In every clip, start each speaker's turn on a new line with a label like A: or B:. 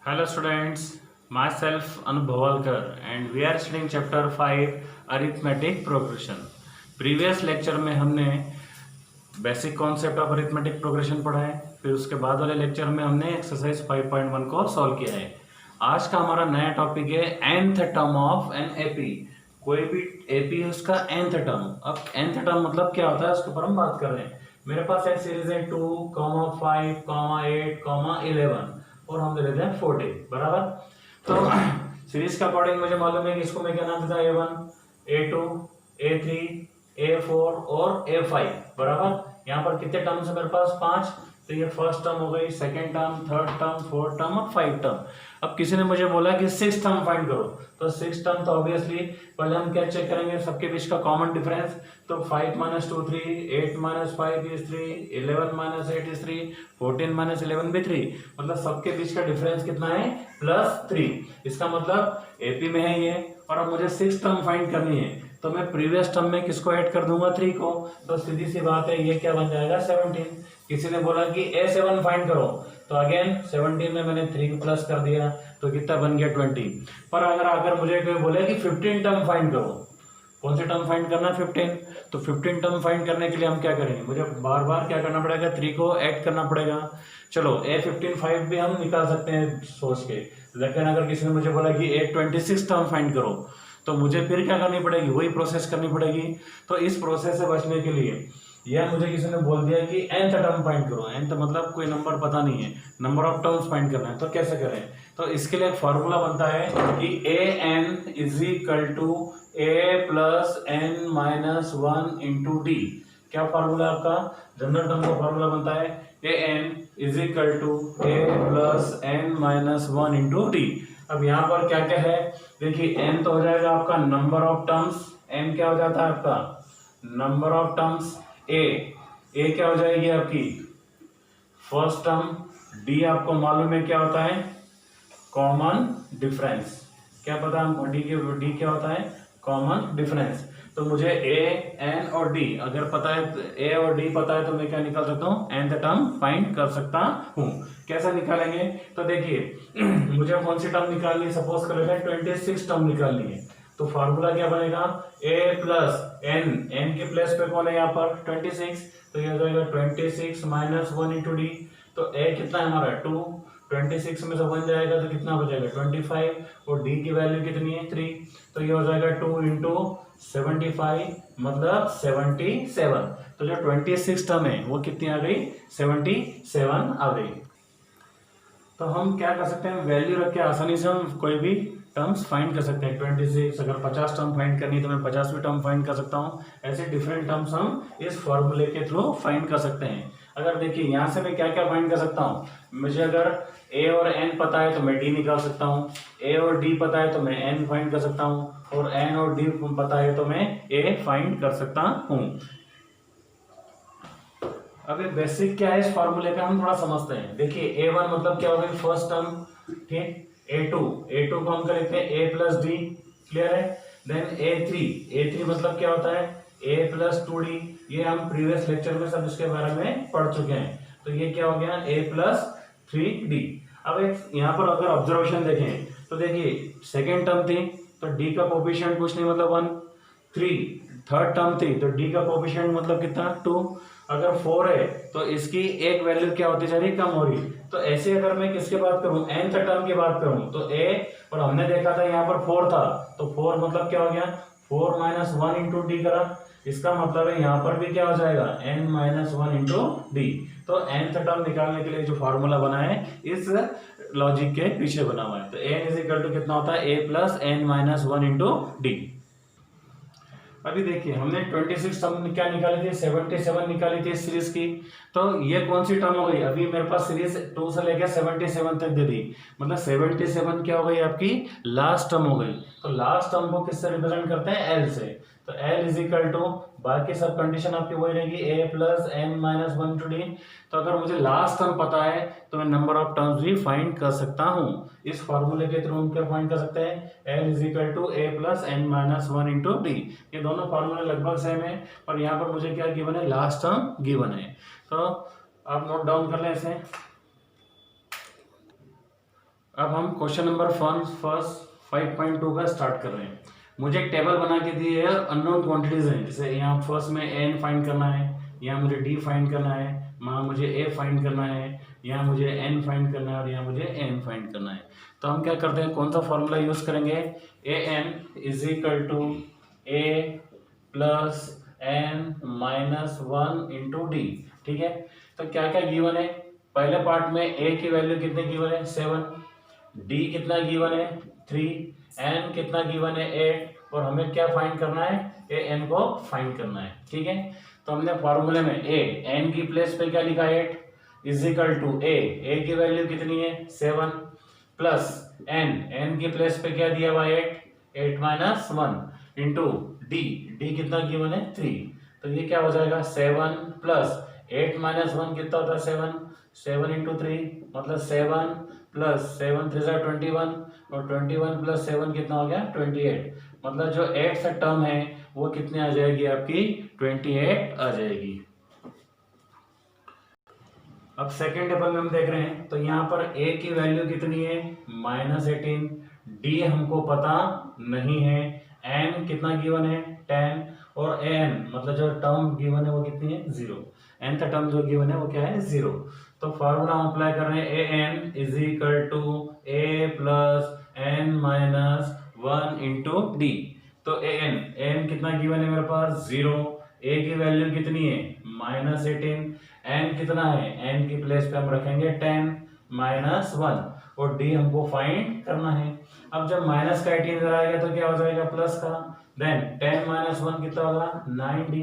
A: Hello students, myself Anup Bhavalkar and we are studying chapter 5 arithmetic progression. Previous lecture में हमने basic concept of arithmetic progression पढ़ा है, फिर उसके बाद वाले लेक्चर में हमने एक्सरसाइज 5.1 को सॉल्व किया है। आज का हमारा नया टॉपिक है nth term of an AP. कोई भी एपी है उसका nth टर्म। अब nth टर्म मतलब क्या होता है उसके ऊपर हम बात कर रहे हैं। मेरे पास एक सीरीज है 2, 5, 8, 11 और हम दे देते हैं 40 बराबर। तो सीरीज के अकॉर्डिंग मुझे मालूम है कि इसको मैं क्या नाम देता A1, A2, A3, A4 और A5 बराबर। यहाँ पर कितने टर्म्स है मेरे पास? 5। तो ये फर्स्ट टर्म हो गई, second term, third term, fourth term और 5 टर्म। अब किसी ने मुझे बोला कि 6 टर्म फाइंड करो, तो 6 टर्म तो ऑब्वियसली पहले हम क्या चेक करेंगे, सबके बीच का कॉमन डिफरेंस। तो 5 - 2 3, 8 - 5 is 3, 11 - 8 is 3, 14 - 11 भी 3। मतलब सबके बीच का डिफरेंस कितना है? +3। इसका मतलब एपी में है ये, और अब मुझे 6 टर्म फाइंड करनी है, तो मैं प्रीवियस टर्म में किसको ऐड कर दूंगा? 3 को। तो सीधी सी बात है, ये क्या बन जाएगा? 17। किसी ने बोला कि A7 फाइंड करो, तो अगेन 17 में मैंने 3 प्लस कर दिया, तो कितना बन गया? 20। पर अगर मुझे कोई बोले कि 15 टर्म फाइंड करो, कौन से टर्म फाइंड करना है? 15। तो 15 टर्म फाइंड करने के लिए हम क्या करेंगे? मुझे बार बार क्या करना पड़ेगा? 3 को ऐड करना पड़ेगा। चलो A15 5 भी हम निकाल सकते हैं सोच के, लेकिन अगर किसी ने मुझे बोला कि A26 टर्म फाइंड करो, तो मुझे फिर क्या करनी पड़ेगी? वही प्रोसेस करनी पड़ेगी। तो इस प्रोसेस से बचने के लिए, या मुझे किसी ने बोल दिया कि nth टर्म फाइंड करो, nth मतलब कोई नंबर पता नहीं है, नंबर ऑफ टर्म्स फाइंड करना है, तो कैसे करें? तो इसके लिए एक फॉर्मूला बनता है कि an is equal to a plus n minus 1 into D. क्या फॉर्मूला आपका? जनरल टर्म का फॉर्मूला बनता है an is equal to a plus n minus 1 into D. अब यहाँ पर क्या क्या है? देखिए, n तो हो जाएगा आपका नंबर ऑफ टर्म्स, n क्या हो जाता है आपका? Number of terms. ए क्या हो जाएगी आपकी? First term. डी आपको मालूम है क्या होता है? Common difference. क्या पता है हमको? डी क्या होता है? Common difference. तो मुझे ए, एन और डी अगर पता है, ए और डी पता है, तो मैं क्या निकाल सकता हूँ? nth टर्म फाइंड कर सकता हूँ। कैसा निकालेंगे? तो देखिए मुझे कौन सी टर्म निकालनी है? सपोज कर लेते हैं 26 टर्म निकालनी है। तो फार्मूला क्या बनेगा? a प्लस n के प्लेस पे कौन है यहाँ पर? 26। तो ये हो जाएगा 26 माइनस 1 इंटू डी। तो a कितना है हमारा? 2। 26 में से 1 जाएगा तो कितना बचेगा? 25। और d की वैल्यू कितनी है? 3। तो ये हो जाएगा 2 इंटू 75 मतलब 77। तो जो 26 टर्म है वो कितनी आ गई? 77 आ गई। तो हम क्या कर सकते हैं? वैल्यू रख के आसानी से हम कोई भी टर्म्स फाइंड कर सकते हैं। 26 अगर 50 टर्म फाइंड करनी तो मैं 50 टर्म फाइंड कर सकता हूँ। ऐसे डिफरेंट टर्म्स हम इस फॉर्मूले के थ्रू फाइंड कर सकते हैं। अगर देखिए यहाँ से मैं क्या क्या फाइंड कर सकता हूँ, मुझे अगर a और n पता है तो मैं d निकाल सकता हूँ, a और d पता है तो मैं n फाइंड कर सकता हूँ, और n और d पता है तो मैं a फाइंड कर सकता हूँ। अब ये बेसिक क्या है इस फॉर्मूले का, हम थोड़ा समझते हैं। देखिए A1 मतलब क्या होगा? फर्स्ट टर्म, ठीक। A2 को हम क्या लिखते हैं? A प्लस डी, क्लियर है। देन A3 मतलब क्या होता है? A plus 2D। ये हम प्रीवियस लेक्चर में सब इसके बारे में पढ़ चुके हैं। तो ये क्या हो गया? A plus 3D। अब एक यहाँ पर अगर ऑब्जर्वेशन देखें तो देखिए, सेकेंड टर्म थी तो D का कोफिशिएंट कुछ नहीं मतलब 1। 3 थर्ड टर्म थी तो D का कोफिशिएंट मतलब कितना? 2। अगर 4 है तो इसकी एक वैल्यू क्या होती जा रही? कम हो रही। तो ऐसे अगर मैं किसकी बात करूं? nth टर्म की बात करूं तो a, और हमने देखा था यहाँ पर 4 था, तो 4 मतलब क्या हो गया? 4 माइनस 1 इंटू डी करा। इसका मतलब है यहाँ पर भी क्या हो जाएगा? n minus 1 into D. तो nth टर्म निकालने के लिए जो फॉर्मूला बना है इस लॉजिक के पीछे बना हुआ है। तो n इज इक्वल टू कितना होता है? a plus n minus 1 into D. अभी देखिए हमने 26 टर्म क्या निकाली थी? 77 निकाली थी इस सीरीज की। तो ये कौन सी टर्म हो गई? अभी मेरे पास सीरीज 2 से लेकर 77 तक दे दी, मतलब 77 क्या हो गई आपकी? लास्ट टर्म हो गई। तो लास्ट टर्म को किससे रिप्रेजेंट करते हैं? एल से। तो एल इज इक्वल टू, बाकी सब कंडीशन आपकी वही रहेगी, a plus N minus 1 to d. तो अगर मुझे लास्ट टर्म पता है तो मैं नंबर ऑफ टर्म्स भी फाइंड कर सकता हूँ। इस फॉर्मूले के थ्रू हम क्या फाइंड कर सकते हैं? L is equal to A plus N minus 1 into D. ये दोनों फॉर्मूले लगभग सेम है, पर यहाँ पर मुझे क्या गिवन है? लास्ट टर्म गिवन है। तो आप नोट डाउन कर लें इसे। अब हम क्वेश्चन नंबर फर्स्ट 5.2 का स्टार्ट कर रहे हैं। मुझे एक टेबल बना के दी है, अननोन क्वांटिटीज हैं, जैसे यहाँ फर्स्ट में एन फाइंड करना है, यहाँ मुझे डी फाइंड करना है, वहाँ मुझे ए फाइंड करना है, यहाँ मुझे एन फाइंड करना है और यहाँ मुझे एन फाइंड करना है। तो हम क्या करते हैं, कौन सा फॉर्मूला यूज करेंगे, a n is equal to A plus N minus 1 into d. ठीक है, तो क्या क्या गिवन है, पहले पार्ट में ए की वैल्यू कितने गिवन है 7, डी कितना गिवन है 3, एन कितना गिवन है 8 और हमें क्या फाइंड करना है, ए एन को फाइंड करना है। ठीक है, तो हमने फॉर्मूले में ए एन की प्लेस पे क्या लिखा 8 इज इक्वल टू ए की वैल्यू कितनी है 7 प्लस एन की प्लेस पे क्या दिया हुआ 8 माइनस 1 इंटू डी कितना गिवन है 3। तो ये क्या हो जाएगा 7 प्लस 8 माइनस 1 कितना होता है 7 इंटू 3 मतलब 7 प्लस 7 3 21 और 21 प्लस 7 कितना हो गया 28। मतलब जो 8 सा टर्म है वो कितने आ जाएगी आपकी 28 आ जाएगी। अब सेकेंड टेबल में हम देख रहे हैं, तो यहाँ पर a की वैल्यू कितनी है -18, d हमको पता नहीं है, n कितना गिवन है 10 और an मतलब जो टर्म गिवन है वो कितनी है 0, n का टर्म जो गिवन है वो क्या है 0। तो फॉर्मूला हम अप्लाई कर रहे हैं an is equal to a plus n minus 1 into D. तो an कितना गिवन है मेरे पास 0, a की वैल्यू कितनी है -18, n कितना है, n की प्लेस पे हम रखेंगे 10 माइनस 1 और d हमको फाइंड करना है। अब जब माइनस का 18 इधर आएगा तो क्या हो जाएगा प्लस का, देन 10 माइनस 1 कितना होगा 9d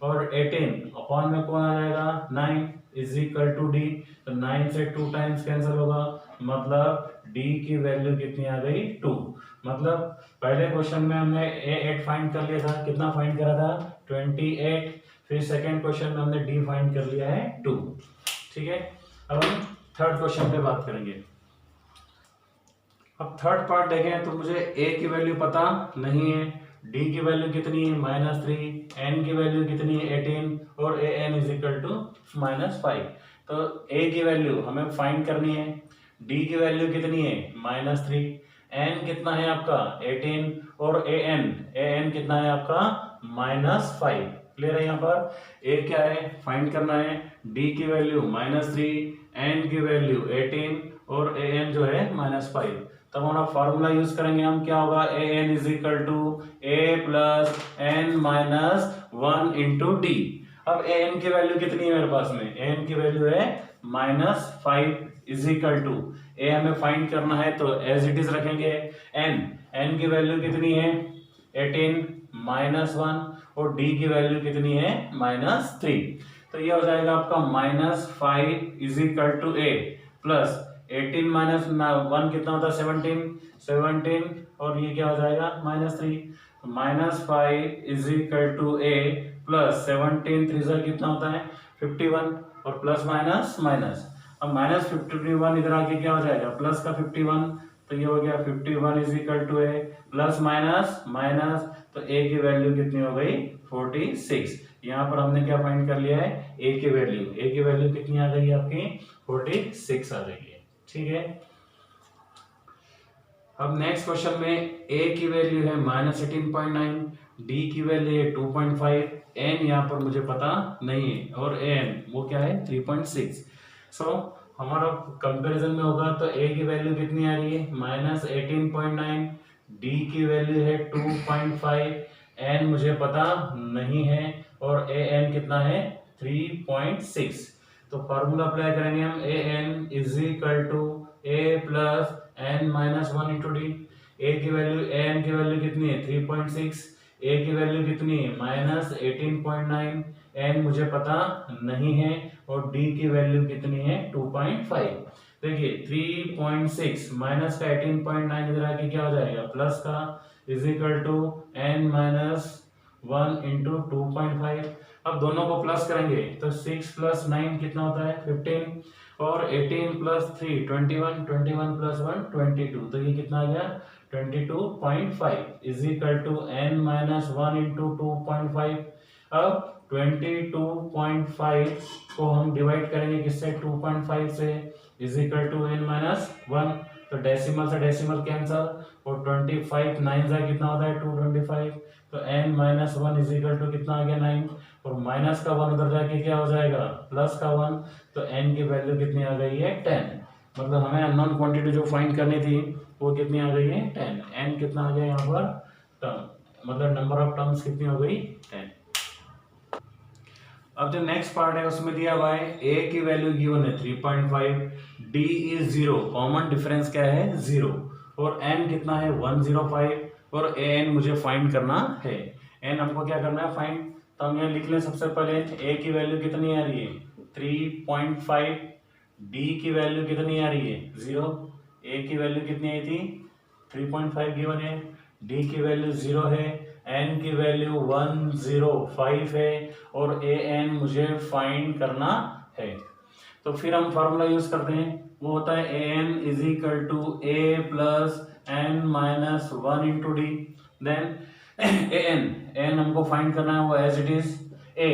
A: और 18 अपॉन में कौन आ जाएगा 9 इज इक्वल टू डी। तो 9 से 2 टाइम्स कैंसिल होगा, मतलब d की वैल्यू कितनी आ गई 2। मतलब पहले क्वेश्चन में हमने a8 फाइंड कर लिया था, कितना फाइंड करा था 28, फिर सेकेंड क्वेश्चन में हमने डी फाइंड कर लिया है 2। ठीक है, अब हम थर्ड क्वेश्चन पे बात करेंगे। अब थर्ड पार्ट देखें तो मुझे a की वैल्यू पता नहीं है, d की वैल्यू कितनी है -3, n की वैल्यू कितनी है 18 और a n is equal to -5। तो a की वैल्यू हमें फाइंड करनी है, d की वैल्यू कितनी है -3, n कितना है आपका 18 और a n कितना है आपका -5। क्लियर है, यहाँ पर a क्या है फाइंड करना है, d की वैल्यू -3, n की वैल्यू 18 और a n जो है -5। तब हमारा फॉर्मूला यूज करेंगे हम, क्या होगा a n is equal to a plus n minus 1 into D. अब a n की वैल्यू कितनी है मेरे पास में, a n की वैल्यू है -5 इज इक्वल टू a हमें फाइंड करना है तो एज इट इज रखेंगे, n की वैल्यू कितनी है 18 -1 और d की वैल्यू कितनी है -3। तो ये हो जाएगा आपका -5 is equal to a plus 18 minus 1 कितना होता है 17 और ये क्या हो जाएगा -3। -5 is equal to a plus 17 3 कितना होता है 51 और प्लस माइनस माइनस। अब -51 इधर आके क्या हो जाएगा प्लस का 51, तो ये हो गया 51 is equal to a plus minus minus, तो a की वैल्यू कितनी हो गई 46। यहाँ पर हमने क्या फाइंड कर लिया है a की वैल्यू कितनी आ गई आपकी 46 आ गई है। ठीक है, अब नेक्स्ट क्वेश्चन में a की वैल्यू है -18.9, d की वैल्यू है 2.5, n यहाँ पर मुझे पता नहीं है और n वो क्या है 3.6। सो हमारा कंपैरिजन में होगा तो a की वैल्यू कितनी आ रही है -18.9, d की वैल्यू है 2.5, n मुझे पता नहीं है और a n कितना है 3.6। तो फॉर्मूला अप्लाई करेंगे हम a n is equal to a plus n minus 1 into D. a की वैल्यू कितनी है 3.6, a की वैल्यू कितनी है -18.9, n मुझे पता नहीं है और d की वैल्यू कितनी है 2.5। देखिए 3.6 माइनस का 18.9 इधर आके क्या हो जाएगा प्लस का is equal to n minus 1 into 2.5। अब दोनों को प्लस करेंगे तो 6 प्लस 9 कितना होता है 15 और 18 प्लस 3 21, 21 प्लस 1 22, तो ये कितना आ गया 22.5 is equal to n minus 1 into 2.5। अब 22.5 को हम डिवाइड करेंगे किससे 2.5 से, is equal to n minus 1, तो डेसिमल से डेसिमल कैंसल, और 25 9 से कितना होता है 225, तो n minus 1 is equal to कितना आ गया 9, और माइनस का 1 उधर जाके क्या हो जाएगा प्लस का 1, तो n की वैल्यू कितनी आ गई है 10। मतलब हमें अननोन क्वांटिटी जो फाइंड करनी थी वो कितनी आ गई है 10। n कितना आ गया यहाँ पर टर्म, मतलब नंबर ऑफ टर्म्स कितनी हो गई 10। अब जो नेक्स्ट पार्ट है उसमें दिया हुआ है a की वैल्यू गिवन है 3.5, d इज 0, कॉमन डिफरेंस क्या है 0, और n कितना है 105, और an मुझे फाइंड करना है। n हमको क्या करना है फाइंड, तो हम यहाँ लिख लें सबसे पहले a की वैल्यू कितनी आ रही है 3.5, d की वैल्यू कितनी आ रही है 0, a की वैल्यू कितनी आई थी 3.5 गिवन है, d की वैल्यू 0 है, n की वैल्यू 105 है, और a n मुझे फाइंड करना है। तो फिर हम फार्मूला यूज करते हैं, वो होता है a n is equal to a plus n minus 1 into D. Then a n हमको फाइंड करना है वो एज इट इज a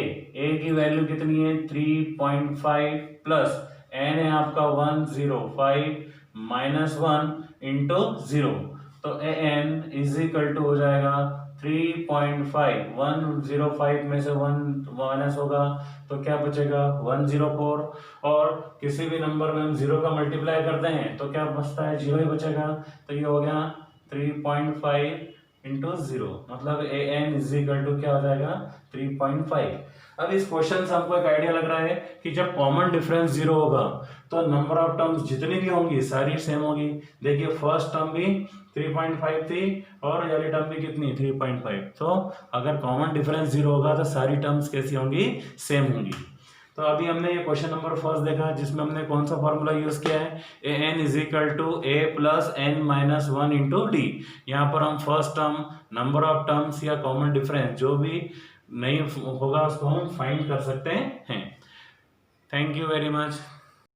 A: की वैल्यू कितनी है 3.5 प्लस n है आपका 105 माइनस 1 इंटू 0, तो a n is equal to हो जाएगा 3.5, 105 में से 1 माइनस होगा तो क्या बचेगा 104, और किसी भी नंबर में हम 0 का मल्टीप्लाई करते हैं तो क्या बचता है 0 ही बचेगा, तो ये हो गया 3.5 इंटू 0, मतलब a n is equal to क्या हो जाएगा 3.5। अब इस क्वेश्चन से हमको एक आइडिया लग रहा है कि जब कॉमन डिफरेंस 0 होगा तो नंबर ऑफ टर्म्स जितनी भी होंगी सारी सेम होगी। देखिए फर्स्ट टर्म भी 3.5 थी और वाली टर्म भी कितनी 3.5, तो अगर कॉमन डिफरेंस 0 होगा तो सारी टर्म्स कैसी होंगी सेम होंगी। तो अभी हमने ये क्वेश्चन नंबर फर्स्ट देखा जिसमें हमने कौन सा फॉर्मूला यूज किया है a n is equal to A plus N minus 1 into d. यहाँ पर हम first term, number of terms या कॉमन डिफरेंस जो भी नहीं होगा उसको हम फाइंड कर सकते हैं। Thank you very much.